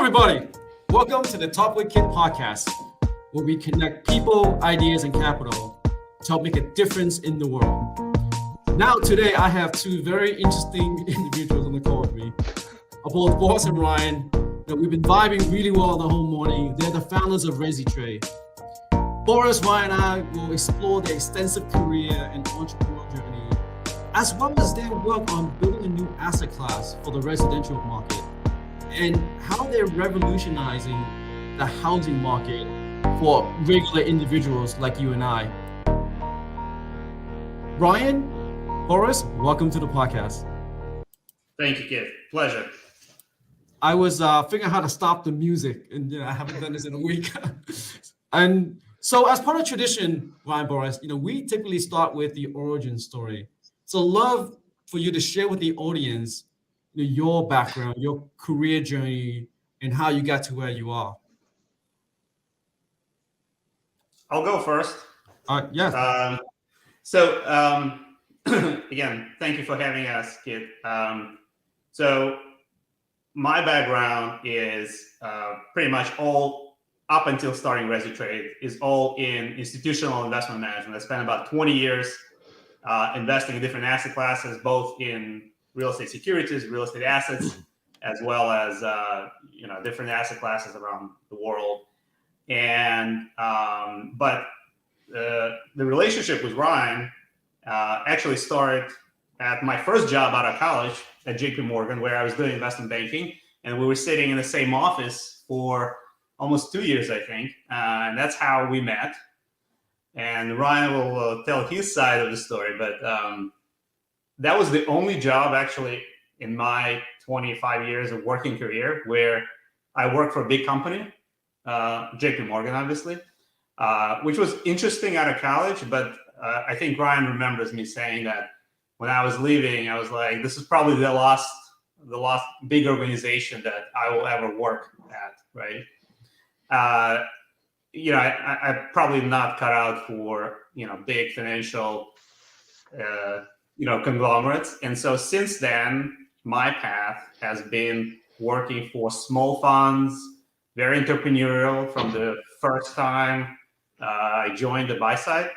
everybody. Welcome to the Talk With Kiet podcast, where we connect people, ideas, and capital to help make a difference in the world. Now, today, I have two very interesting individuals on the call with me, both Boris and Ryan. We've been vibing really well the whole morning. They're the founders of Rezitrade. Boris, Ryan, and I will explore their extensive career and entrepreneurial journey, as well as their work on building a new asset class for the residential market, and how they're revolutionizing the housing market for regular individuals like you and I. Ryan, Boris, welcome to the podcast. Thank you, Kiet. Pleasure. I was figuring out how to stop the music, and I haven't done this in a week. And so, as part of tradition, Ryan, Boris, we typically start with the origin story. So, love for you to share with the audience your background, your career journey, and how you got to where you are. I'll go first. Yeah. Again, thank you for having us, Kiet. So my background is pretty much all up until starting Rezitrade is all in institutional investment management. I spent about 20 years investing in different asset classes, both in real estate securities, real estate assets, as well as different asset classes around the world. And but the relationship with Ryan actually started at my first job out of college at JP Morgan, where I was doing investment banking, and we were sitting in the same office for almost 2 years, I think, and that's how we met. And Ryan will tell his side of the story, but that was the only job actually in my 25 years of working career where I worked for a big company, JP Morgan, obviously, which was interesting out of college. But I think Ryan remembers me saying that when I was leaving, I was like, this is probably the last big organization that I will ever work at, right? I'm probably not cut out for, big financial, conglomerates. And so since then, my path has been working for small funds, very entrepreneurial from the first time I joined the buy side,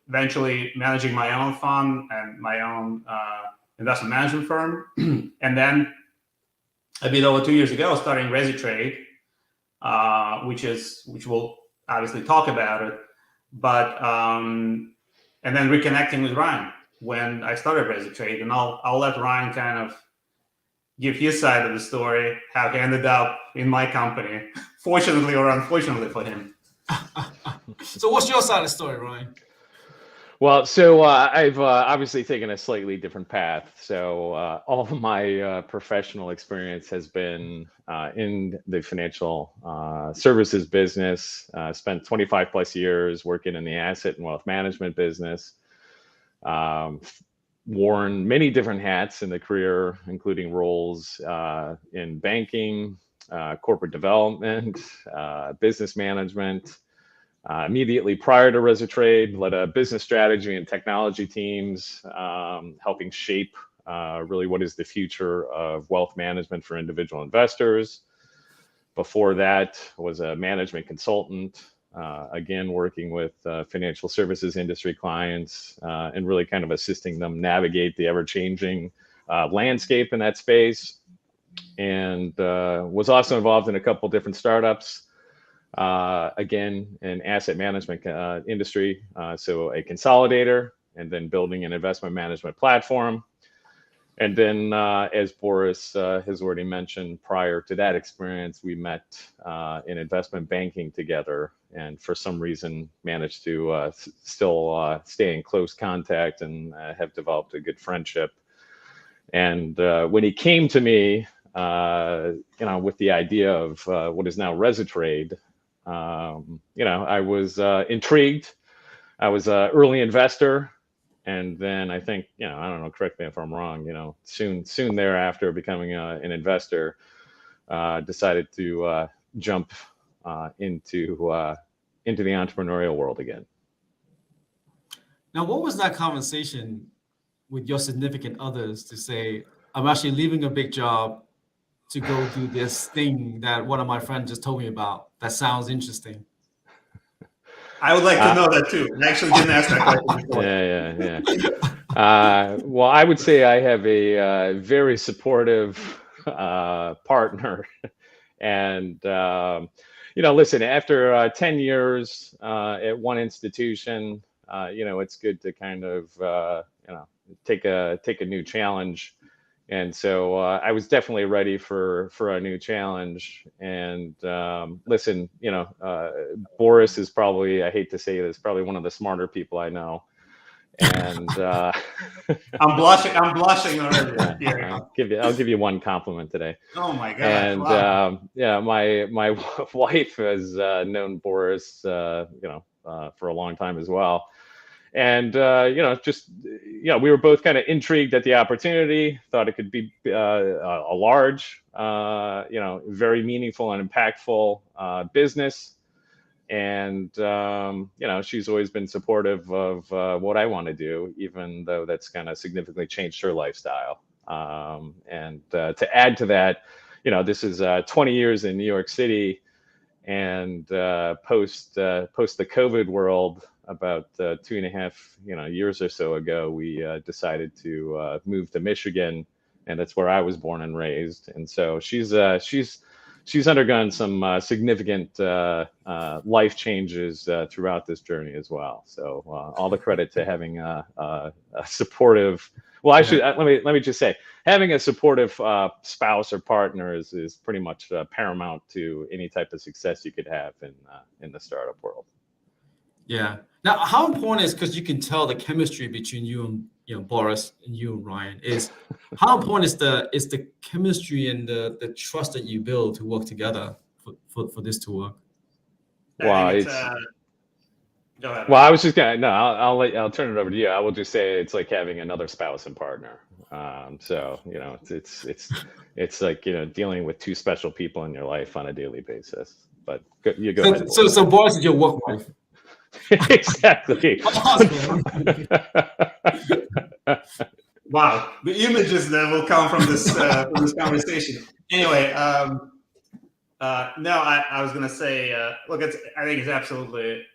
eventually managing my own fund and my own investment management firm. And then a bit over 2 years ago, starting Rezitrade, which we'll obviously talk about it, but and then reconnecting with Ryan when I started Rezitrade, and I'll let Ryan kind of give his side of the story, how he ended up in my company, fortunately or unfortunately for him. So what's your side of the story, Ryan? Well, so I've obviously taken a slightly different path. So all of my professional experience has been in the financial services business. Spent 25 plus years working in the asset and wealth management business. Worn many different hats in the career, including roles in banking, corporate development, business management. Immediately prior to Rezitrade, led a business strategy and technology teams, helping shape really what is the future of wealth management for individual investors. Before that, was a management consultant, again, working with financial services industry clients and really kind of assisting them navigate the ever-changing landscape in that space. And was also involved in a couple different startups. Again, an asset management industry, so a consolidator, and then building an investment management platform. And then, as Boris has already mentioned, prior to that experience, we met in investment banking together, and for some reason managed to still stay in close contact and have developed a good friendship. And when he came to me, with the idea of what is now Rezitrade, I was intrigued. I was an early investor, and then I think, I don't know, correct me if I'm wrong, soon thereafter becoming an investor, decided to jump into the entrepreneurial world again. Now, what was that conversation with your significant others to say, I'm actually leaving a big job to go do this thing that one of my friends just told me about? That sounds interesting. I would like to know that too. I actually didn't ask that question before. Yeah. Well, I would say I have a very supportive partner, and listen, after 10 years at one institution, it's good to kind of take a new challenge. And so I was definitely ready for a new challenge. And listen, Boris is probably, I hate to say this, probably one of the smarter people I know. And I'm blushing already. Yeah, I'll give you one compliment today. Oh my God! And wow. My wife has known Boris, for a long time as well. And we were both kind of intrigued at the opportunity. Thought it could be a large, very meaningful and impactful business. And she's always been supportive of what I want to do, even though that's kind of significantly changed her lifestyle. And to add to that, this is 20 years in New York City, and post the COVID world, about 2.5 years or so ago, we decided to move to Michigan, and that's where I was born and raised. And so she's undergone some significant life changes throughout this journey as well. So all the credit to having a supportive. Well, actually, let me just say, having a supportive spouse or partner is pretty much paramount to any type of success you could have in the startup world. Yeah. Now, how important is, because you can tell the chemistry between you and Boris and you and Ryan, is how important is the chemistry and the trust that you build to work together for this to work? Well, go ahead. Well, I was just gonna I'll turn it over to you. I will just say it's like having another spouse and partner. So it's like dealing with two special people in your life on a daily basis. But you go ahead. So Boris is your work wife. Exactly. Wow, the images that will come from this conversation. Anyway, no, I was gonna say, look, I think it's absolutely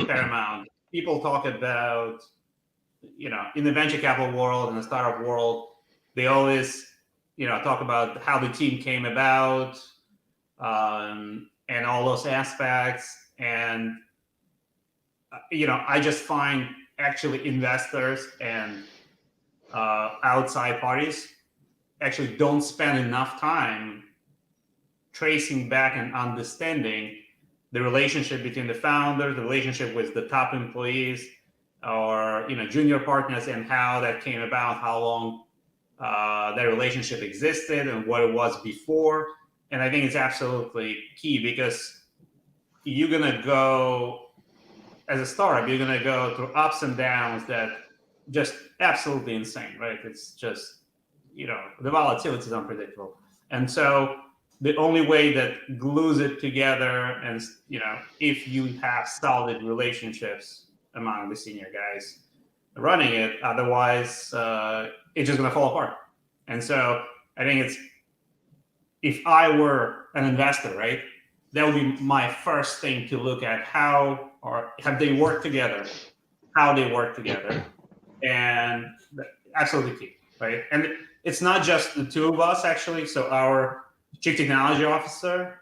paramount. People talk about, in the venture capital world and the startup world, they always, talk about how the team came about, and all those aspects. And I just find actually investors and outside parties actually don't spend enough time tracing back and understanding the relationship between the founders, the relationship with the top employees, or junior partners, and how that came about, how long that relationship existed, and what it was before. And I think it's absolutely key, because you're gonna go, as a startup, you're gonna go through ups and downs that just absolutely insane, right? It's just, the volatility is unpredictable. And so the only way that glues it together, and if you have solid relationships among the senior guys running it, otherwise it's just going to fall apart. And so I think if I were an investor, right, that would be my first thing to look at: how have they worked together, how they work together, and absolutely key, right? And it's not just the two of us, actually. So our Chief Technology Officer,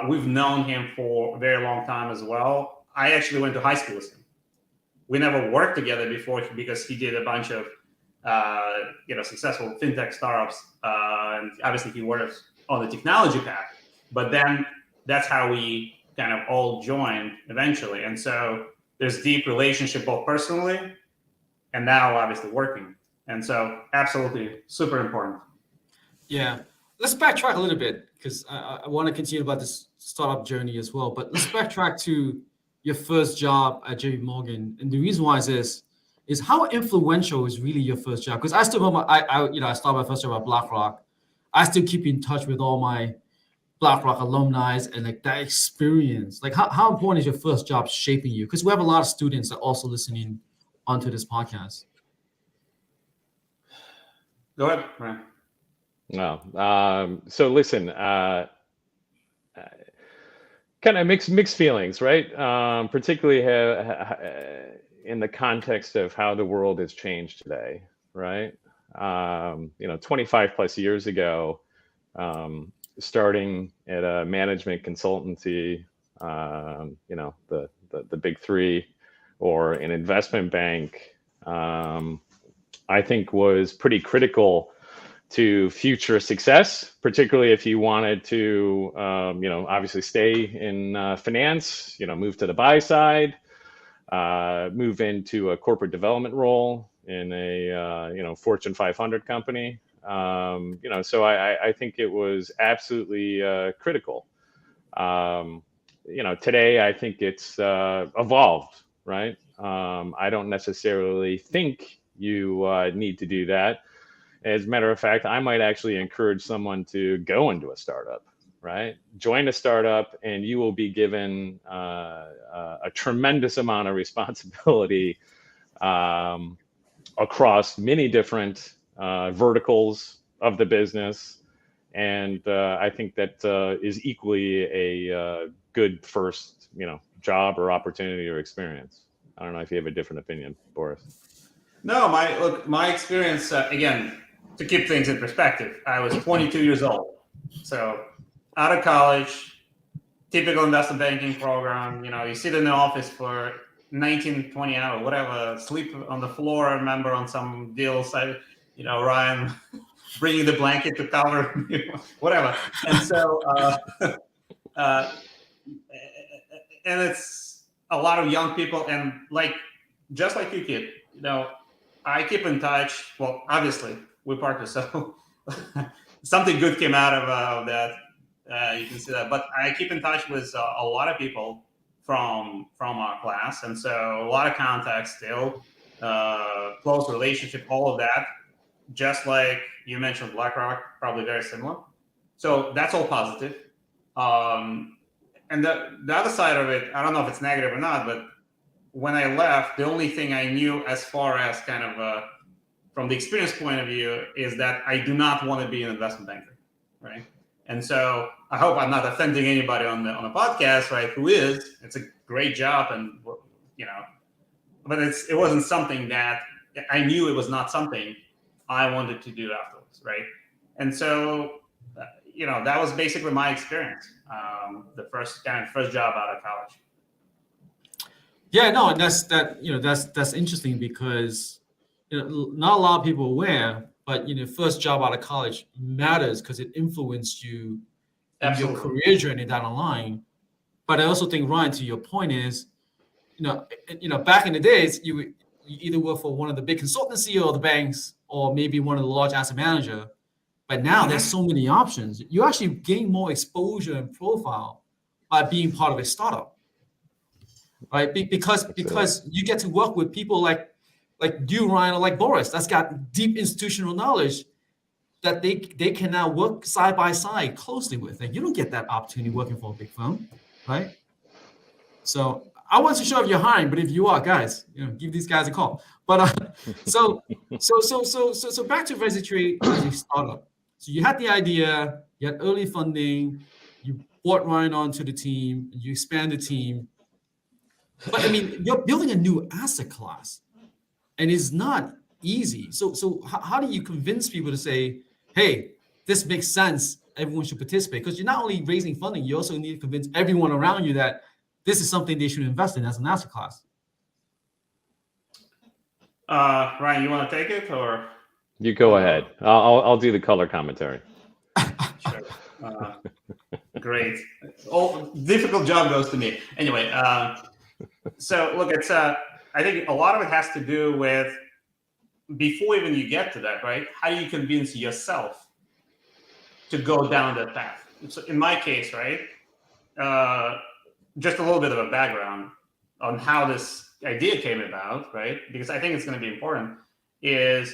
we've known him for a very long time as well. I actually went to high school with him. We never worked together before, because he did a bunch of successful fintech startups, and obviously he worked on the technology path. But then that's how we kind of all joined eventually. And so there's deep relationship, both personally and now obviously working. And so absolutely super important. Yeah. Let's backtrack a little bit, because I want to continue about this startup journey as well. But let's backtrack to your first job at JP Morgan. And the reason why is how influential is really your first job? Because I still remember, I started my first job at BlackRock. I still keep in touch with all my BlackRock alumni, and like that experience. Like how important is your first job shaping you? Because we have a lot of students that are also listening onto this podcast. Go ahead, Ryan. Well, so listen, kind of mixed feelings, right? Particularly in the context of how the world has changed today, right? 25 plus years ago, starting at a management consultancy, the big three, or an investment bank, I think was pretty critical to future success, particularly if you wanted to, obviously stay in finance, move to the buy side, move into a corporate development role in a, Fortune 500 company. So I think it was absolutely critical. Today I think it's evolved, right? I don't necessarily think you need to do that. As a matter of fact, I might actually encourage someone to go into a startup, right? Join a startup, and you will be given a tremendous amount of responsibility across many different verticals of the business. And I think that is equally a good first, job or opportunity or experience. I don't know if you have a different opinion, Boris. No, my experience, again, to keep things in perspective, I was 22 years old. So out of college, typical investment banking program, you sit in the office for 19, 20 hours, whatever, sleep on the floor, I remember on some deals, Ryan bringing the blanket to cover, whatever. And so, and it's a lot of young people, and just like you, kid, I keep in touch. Well, obviously, we're partners, so something good came out of that. You can see that. But I keep in touch with a lot of people from our class, and so a lot of contacts still, close relationship, all of that. Just like you mentioned, BlackRock, probably very similar. So that's all positive. And the other side of it, I don't know if it's negative or not, but when I left, the only thing I knew as far as kind of from the experience point of view is that I do not want to be an investment banker, right? And so I hope I'm not offending anybody on the podcast, right? Who is? It's a great job, and but it wasn't something that I knew it was not something I wanted to do afterwards, right? And so that was basically my experience, the first job out of college. Yeah, no, and that's interesting because not a lot of people are aware, but first job out of college matters because it influenced you in your Absolutely. career journey down the line. But I also think, Ryan, to your point is, back in the days, you either work for one of the big consultancy or the banks, or maybe one of the large asset manager. But now there's so many options. You actually gain more exposure and profile by being part of a startup, right? Because you get to work with people like you, Ryan, or like Boris, that's got deep institutional knowledge that they can now work side by side closely with. And you don't get that opportunity working for a big firm, right? So I wasn't sure if you're hiring, but if you are, guys, give these guys a call. But so back to Rezitrade as a startup. So you had the idea, you had early funding, you brought Ryan onto the team, you expand the team. But I mean, you're building a new asset class, and it's not easy. So how do you convince people to say, hey, this makes sense, everyone should participate? Because you're not only raising funding, you also need to convince everyone around you that this is something they should invest in as an asset class. Ryan, you want to take it, or You go ahead. I'll do the color commentary. Sure. Great. Difficult job goes to me. Anyway, so look, it's I think a lot of it has to do with, before even you get to that, right? How do you convince yourself to go down that path? So in my case, right, just a little bit of a background on how this idea came about, right? Because I think it's going to be important, is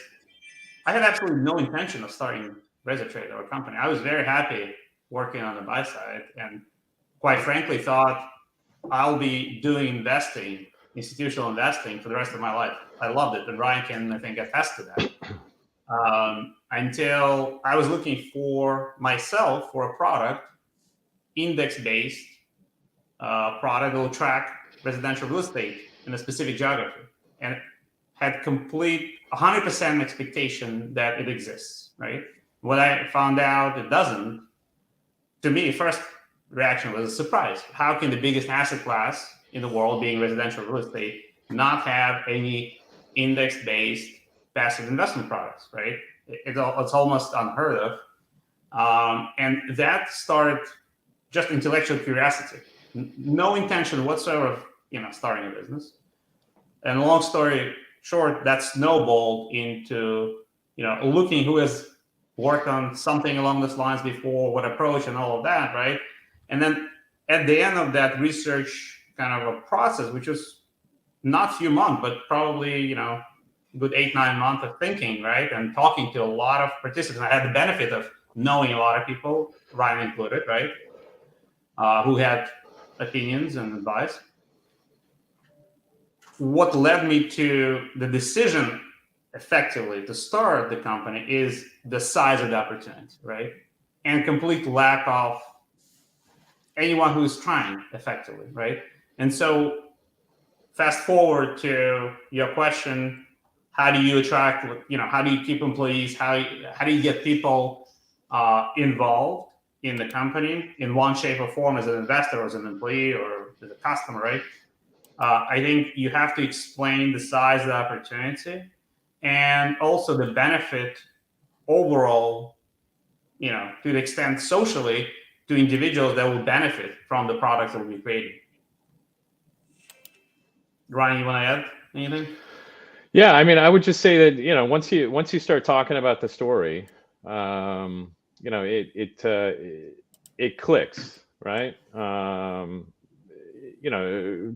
I had absolutely no intention of starting Rezitrade or a company. I was very happy working on the buy side, and quite frankly thought I'll be doing investing, institutional investing, for the rest of my life. I loved it, and Ryan can, I think, attest to that. until I was looking for myself for a product, index-based product that will track residential real estate in a specific geography, and had complete 100% expectation that it exists, right? When I found out it doesn't, to me, first reaction was a surprise. How can the biggest asset class in the world, being residential real estate, not have any index-based passive investment products, right? It's almost unheard of. And that started just intellectual curiosity, no intention whatsoever of starting a business. And long story short, that snowballed into looking who has worked on something along those lines before, what approach, and all of that, right? And then at the end of that research kind of a process, which was not a few months, but probably good 8-9 months of thinking, right, and talking to a lot of participants. I had the benefit of knowing a lot of people, Ryan included, right, who had opinions and advice. What led me to the decision effectively to start the company is the size of the opportunity, right? And complete lack of anyone who's trying effectively, right? And so fast forward to your question, how do you attract, how do you keep employees? How do you get people involved in the company in one shape or form, as an investor or as an employee or as a customer, right? I think you have to explain the size of the opportunity and also the benefit overall, to the extent socially, to individuals that will benefit from the products that we'll be creating. Ryan, you want to add anything? Yeah, I mean, I would just say that once you start talking about the story, it clicks, right?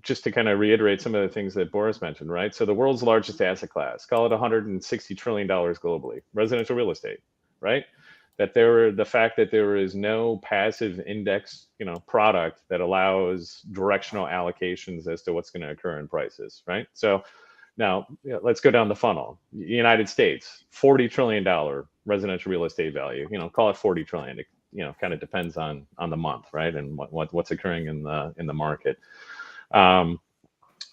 Just to kind of reiterate some of the things that Boris mentioned, right? So the world's largest asset class, call it $160 trillion globally, residential real estate, right? The fact that there is no passive index, product that allows directional allocations as to what's going to occur in prices, right? So now let's go down the funnel. United States, $40 trillion residential real estate value, call it 40 trillion. It, kind of depends on the month, right? And what's occurring in the market.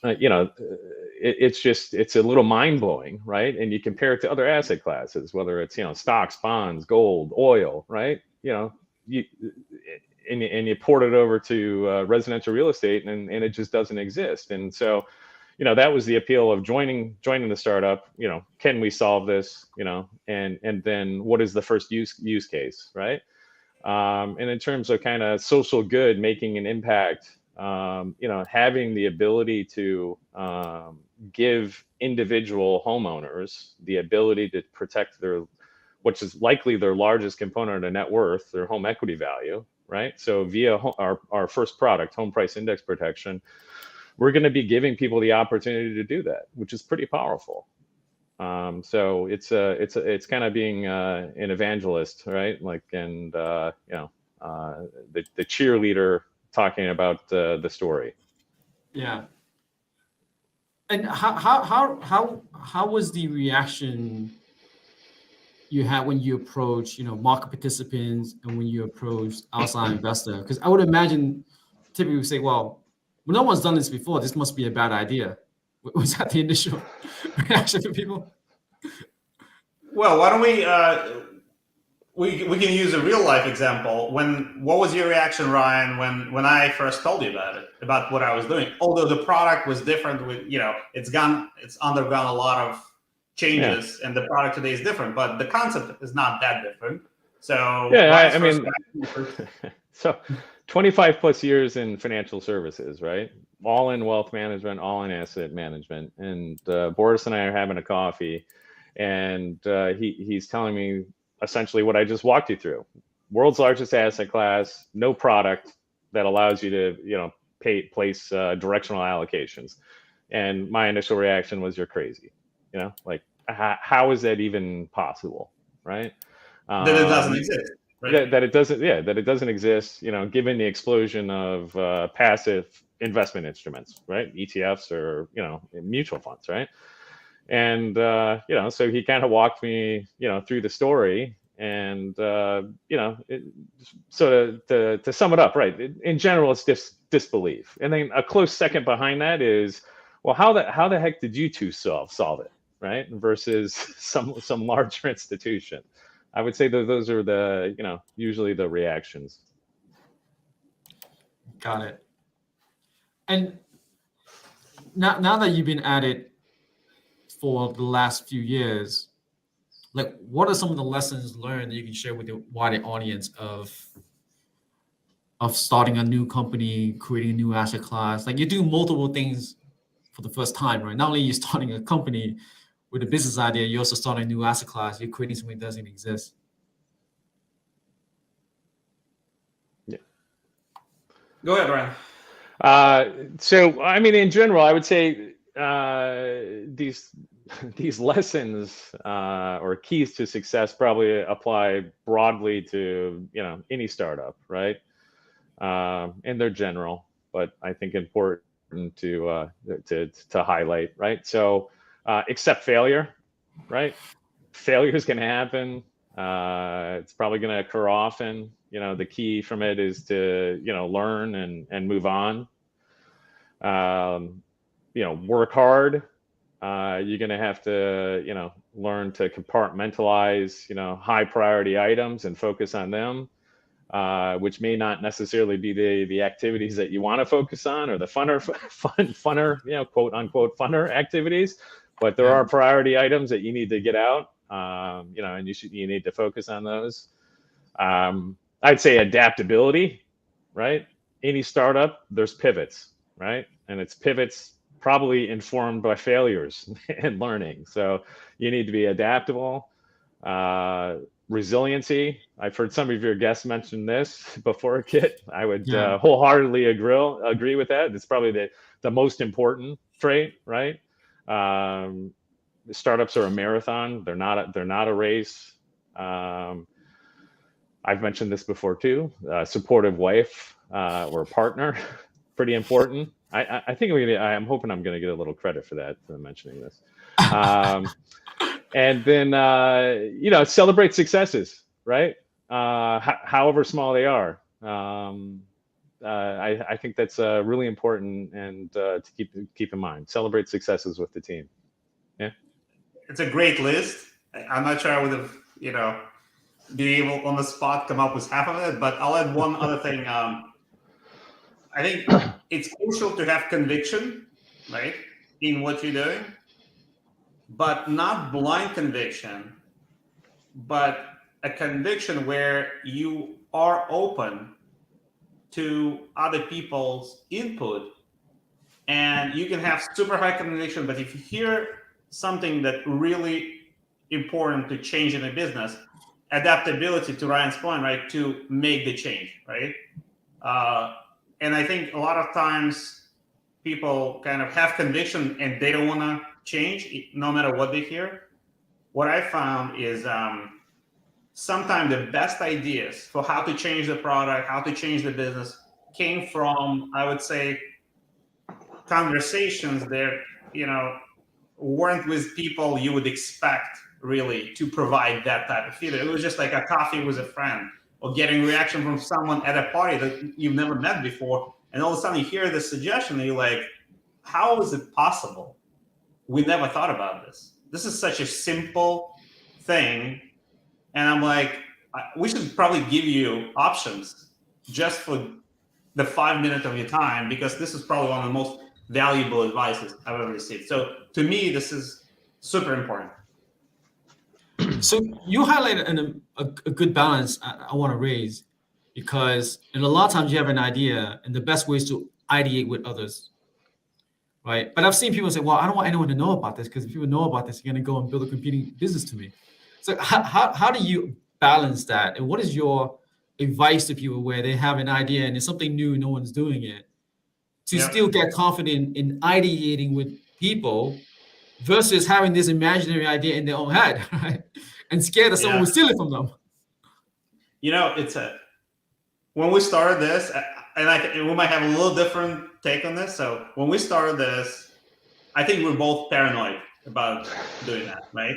It's a little mind blowing, right? And you compare it to other asset classes, whether it's stocks, bonds, gold, oil, right? You port it over to residential real estate, and it just doesn't exist. And so, that was the appeal of joining the startup. Can we solve this? And then what is the first use case, right? And in terms of kind of social good, making an impact, having the ability to give individual homeowners the ability to protect which is likely their largest component of net worth, their home equity value, right? So via our first product, home price index protection, we're going to be giving people the opportunity to do that, which is pretty powerful. So it's kind of being an evangelist, right? The cheerleader talking about the story. Yeah. And how was the reaction you had when you approached, market participants and when you approached outside investor? Because I would imagine typically we say, well, no one's done this before, this must be a bad idea. Was that the initial reaction from people? Well, why don't we can use a real life example. What was your reaction, Ryan, when I first told you about what I was doing? Although the product was different, it's undergone a lot of changes, and the product today is different, but the concept is not that different. So yeah, I mean, so 25 plus years in financial services, right? All in wealth management, all in asset management. And Boris and I are having a coffee, and he's telling me essentially what I just walked you through. World's largest asset class, no product that allows you to, place directional allocations. And my initial reaction was, you're crazy. How is that even possible, right? That it doesn't exist. Right? That it doesn't exist, given the explosion of passive investment instruments, right? ETFs or, mutual funds, right? And so he kind of walked me, through the story. And so to sum it up, right? In general, it's disbelief, and then a close second behind that is, well, how the heck did you two solve it, right? Versus some larger institution. I would say that those are the usually the reactions. Got it. And now that you've been at it for the last few years, like, what are some of the lessons learned that you can share with the wider audience of starting a new company, creating a new asset class? Like, you're doing multiple things for the first time, right? Not only are you starting a company with a business idea, you're also starting a new asset class. You're creating something that doesn't exist. Yeah. Go ahead, Ryan. So, I mean, in general, I would say these lessons or keys to success probably apply broadly to any startup, right? And they're general, but I think important to highlight, right? So, accept failure, right? Failure is going to happen. It's probably going to occur often. The key from it is to learn and move on. Work hard. You're going to have to learn to compartmentalize Mm-hmm. high priority items and focus on them, which may not necessarily be the activities that you want to focus on, or the funner quote unquote funner activities, but there Yeah. are priority items that you need to get out, and you need to focus on those. I'd say adaptability, right? Any startup, there's pivots, right? And it's pivots probably informed by failures and learning. So you need to be adaptable. Resiliency. I've heard some of your guests mention this before, Kit. I would wholeheartedly agree with that. It's probably the most important trait, right? Startups are a marathon. They're not a race. I've mentioned this before too. Supportive wife or partner, pretty important. I think I'm hoping I'm going to get a little credit for that, for mentioning this. And then celebrate successes, right? However small they are. I think that's really important, and to keep in mind. Celebrate successes with the team. Yeah, It's a great list. I'm not sure I would have, be able on the spot come up with half of it, but I'll add one other thing. I think it's crucial to have conviction, right, in what you're doing, but not blind conviction, but a conviction where you are open to other people's input, and you can have super high conviction, but if you hear something that really important to change in a business, adaptability, to Ryan's point, right, to make the change, right? And I think a lot of times people kind of have conviction and they don't want to change no matter what they hear. What I found is sometimes the best ideas for how to change the product, how to change the business came from, I would say, conversations that, weren't with people you would expect really to provide that type of feedback. It was just like a coffee with a friend, or getting reaction from someone at a party that you've never met before. And all of a sudden you hear this suggestion and you're like, how is it possible? We never thought about this. This is such a simple thing. And I'm like, we should probably give you options just for the 5 minutes of your time, because this is probably one of the most valuable advices I've ever received. So to me, this is super important. So you highlighted a good balance I want to raise, because a lot of times you have an idea and the best way is to ideate with others, right? But I've seen people say, well, I don't want anyone to know about this, because if people know about this, you're going to go and build a competing business to me. So how do you balance that? And what is your advice to people where they have an idea and it's something new, no one's doing it, to still get confident in ideating with people versus having this imaginary idea in their own head, right? And scared that someone will steal it from them. When we started this, and we might have a little different take on this. So when we started this, I think we're both paranoid about doing that, right?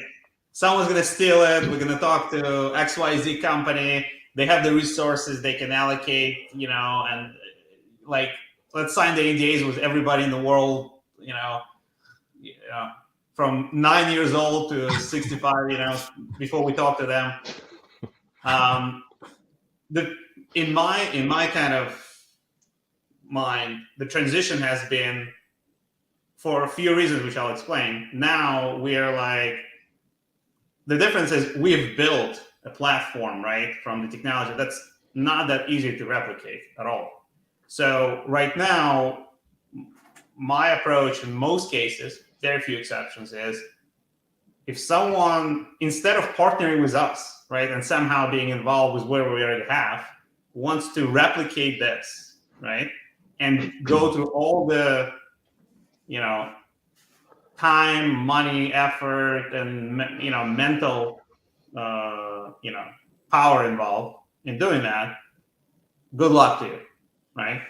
Someone's going to steal it. We're going to talk to XYZ company. They have the resources they can allocate, and like, let's sign the NDAs with everybody in the world, from 9 years old to 65, before we talk to them. In my kind of mind, the transition has been for a few reasons, which I'll explain. Now we are like, the difference is we've built a platform, right, from the technology that's not that easy to replicate at all. So right now, my approach in most cases, very few exceptions, is if someone, instead of partnering with us, right, and somehow being involved with where we already have, wants to replicate this, right, and go through all the, time, money, effort, and mental, power involved in doing that, good luck to you, right?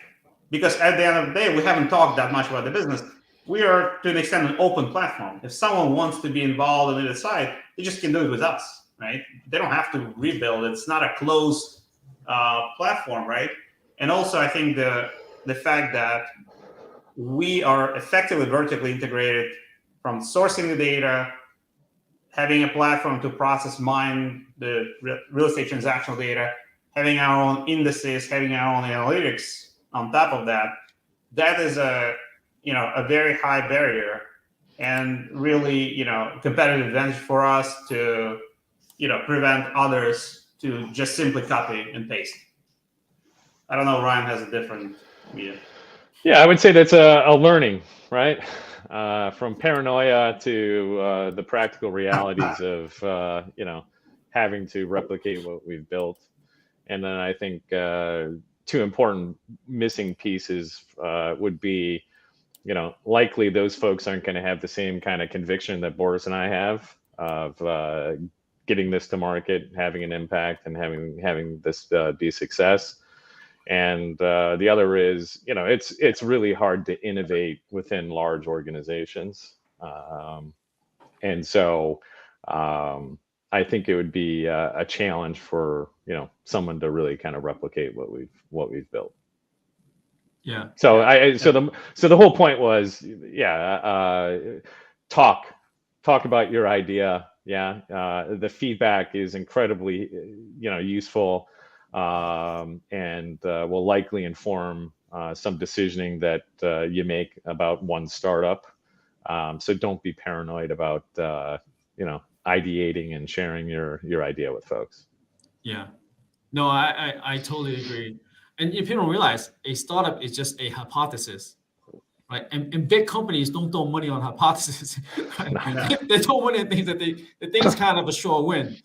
Because at the end of the day, we haven't talked that much about the business. We are, to an extent, an open platform. If someone wants to be involved on either side, they just can do it with us, right? They don't have to rebuild. It's not a closed platform, right? And also, I think the fact that we are effectively vertically integrated from sourcing the data, having a platform to process, mine the real estate transactional data, having our own indices, having our own analytics on top of that, that is a very high barrier and really, competitive advantage for us to, prevent others to just simply copy and paste. I don't know, Ryan has a different view. Yeah, I would say that's a learning, right? From paranoia to the practical realities of, having to replicate what we've built. And then I think two important missing pieces would be, likely those folks aren't going to have the same kind of conviction that Boris and I have of getting this to market, having an impact, and having this be a success. And the other is, it's really hard to innovate within large organizations, and so I think it would be a challenge for someone to really kind of replicate what we've built. Yeah. So the whole point was, talk about your idea. Yeah, the feedback is incredibly useful. And will likely inform some decisioning that you make about one startup. So don't be paranoid about ideating and sharing your idea with folks. Yeah. No, I totally agree. And if you don't realize, a startup is just a hypothesis, right? And big companies don't throw money on hypotheses. Right? No. They throw money on things that they think is kind of a sure win.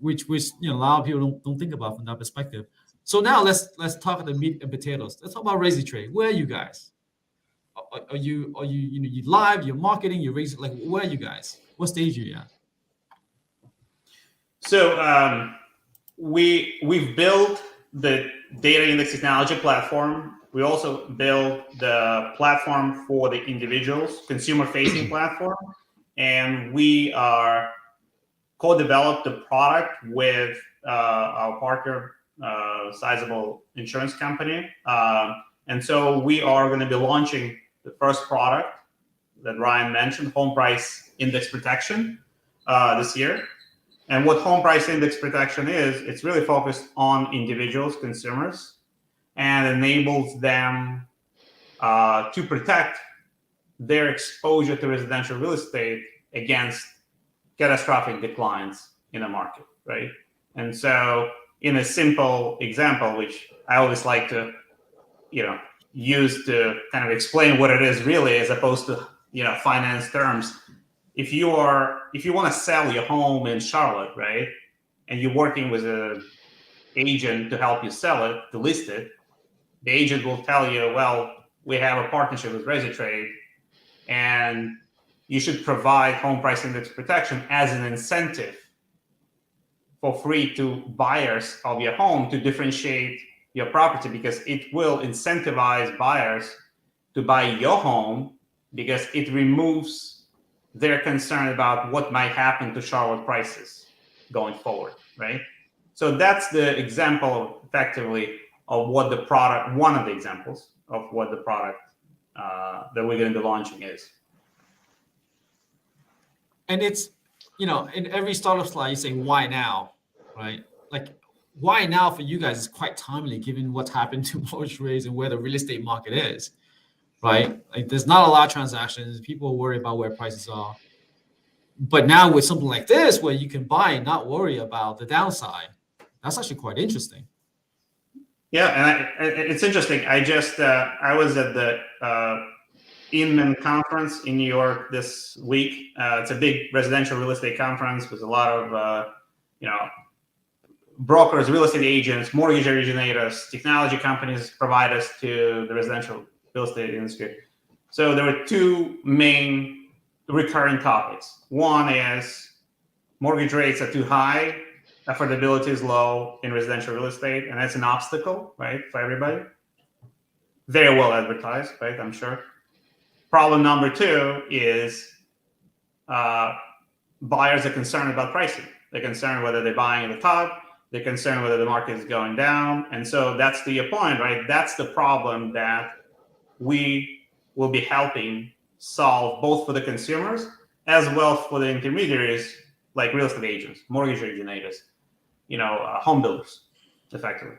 Which a lot of people don't think about from that perspective. So now let's talk about the meat and potatoes. Let's talk about Rezitrade. Where are you guys? Are you you live? You're marketing? You're raising, like, where are you guys? What stage are you at? So we've built the data index technology platform. We also built the platform for the individuals, consumer-facing platform, and we are co-developed the product with our partner, sizable insurance company. And so we are going to be launching the first product that Ryan mentioned, home price index protection, this year. And what home price index protection is, it's really focused on individuals, consumers, and enables them to protect their exposure to residential real estate against catastrophic declines in the market, right? And so in a simple example, which I always like to, use to kind of explain what it is really, as opposed to, finance terms. If you want to sell your home in Charlotte, right, and you're working with an agent to help you sell it, to list it, the agent will tell you, well, we have a partnership with Rezitrade, and you should provide home price index protection as an incentive for free to buyers of your home to differentiate your property, because it will incentivize buyers to buy your home, because it removes they're concerned about what might happen to Charlotte prices going forward, right? So that's the example, effectively, of what the product, one of the examples of what the product that we're going to be launching is. And it's, in every startup slide, you say, why now, right? Like, why now for you guys is quite timely given what's happened to mortgage rates and where the real estate market is, right? Like, there's not a lot of transactions. People are worried about where prices are. But now with something like this, where you can buy and not worry about the downside, that's actually quite interesting. Yeah, and it's interesting. I was at the Inman conference in New York this week. It's a big residential real estate conference with a lot of brokers, real estate agents, mortgage originators, technology companies, providers to the residential real estate industry. So there were two main recurring topics. One is mortgage rates are too high, affordability is low in residential real estate, and that's an obstacle, right, for everybody. Very well advertised, right, I'm sure. Problem number two is buyers are concerned about pricing. They're concerned whether they're buying at the top. They're concerned whether the market is going down. And so that's to your point, right? That's the problem that we will be helping solve both for the consumers as well for the intermediaries like real estate agents, mortgage originators, home builders, effectively.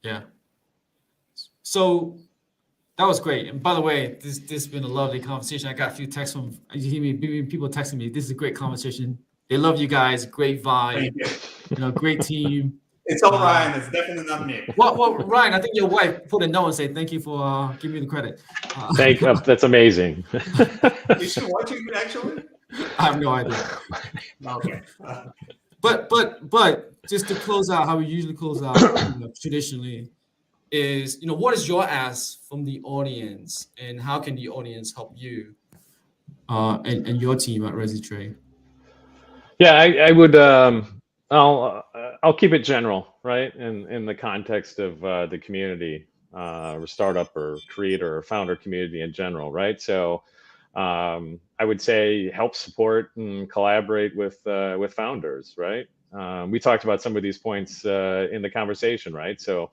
Yeah. So that was great. And by the way, this has been a lovely conversation. I got a few texts from people texting me. This is a great conversation. They love you guys. Great vibe. Thank you. Great team. It's all Ryan. It's definitely not me. Well, Ryan, I think your wife put a note and say thank you for giving me the credit. Thank you. That's amazing. Is she watching it actually? I have no idea. Okay. But just to close out, how we usually close out traditionally is, what is your ask from the audience, and how can the audience help you and your team at Rezitrade? Yeah, I would. I'll keep it general, right? In the context of the community, or startup or creator or founder community in general, right? So I would say help support and collaborate with founders, right? We talked about some of these points in the conversation, right? So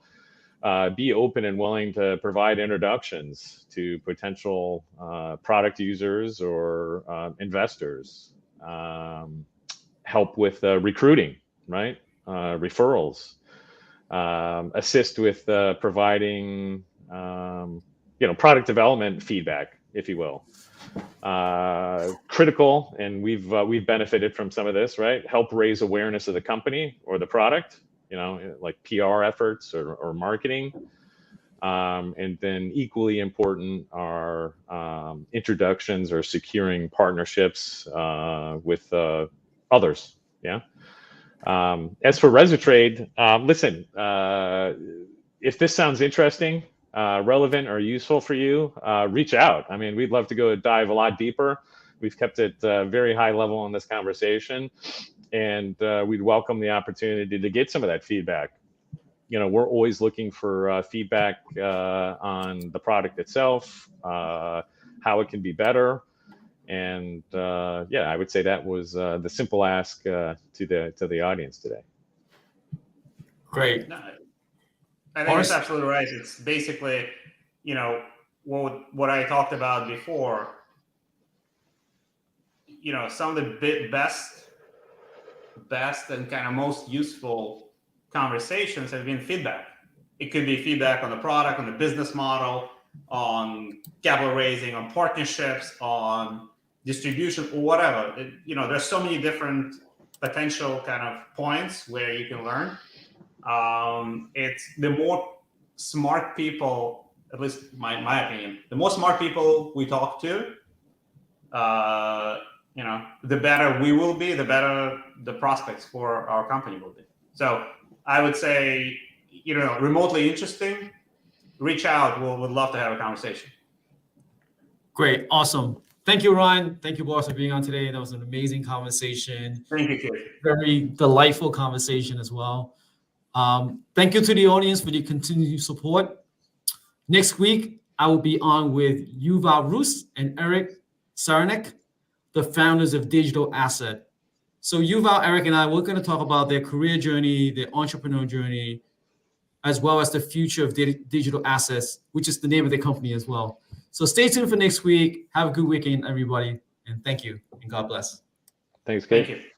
be open and willing to provide introductions to potential product users or investors. Help with recruiting, right? Referrals, assist with providing, product development feedback, if you will. Critical, and we've benefited from some of this, right? Help raise awareness of the company or the product, like PR efforts or marketing. And then equally important are introductions or securing partnerships with others. Yeah. As for Rezitrade, listen, if this sounds interesting, relevant or useful for you, reach out. I mean, we'd love to go dive a lot deeper. We've kept it very high level in this conversation, and we'd welcome the opportunity to get some of that feedback. We're always looking for feedback on the product itself, how it can be better. And I would say that was the simple ask to the audience today. Great. I think it's absolutely right. It's basically, what I talked about before. Some of the best and kind of most useful conversations have been feedback. It could be feedback on the product, on the business model, on capital raising, on partnerships, on distribution, or whatever. There's so many different potential kind of points where you can learn. It's the more smart people, at least my opinion, the more smart people we talk to, the better we will be, the better the prospects for our company will be. So I would say, remotely interesting, reach out. We'd love to have a conversation. Great. Awesome. Thank you, Ryan. Thank you, Boris, for being on today. That was an amazing conversation. Thank you, Kiet. Very delightful conversation as well. Thank you to the audience for your continued support. Next week, I will be on with Yuval Rus and Eric Saranek the founders of Digital Asset. So Yuval, Eric, and I, we're going to talk about their career journey, their entrepreneur journey, as well as the future of digital assets, which is the name of the company as well. So stay tuned for next week. Have a good weekend, everybody. And thank you. And God bless. Thanks, Kate. Thank you.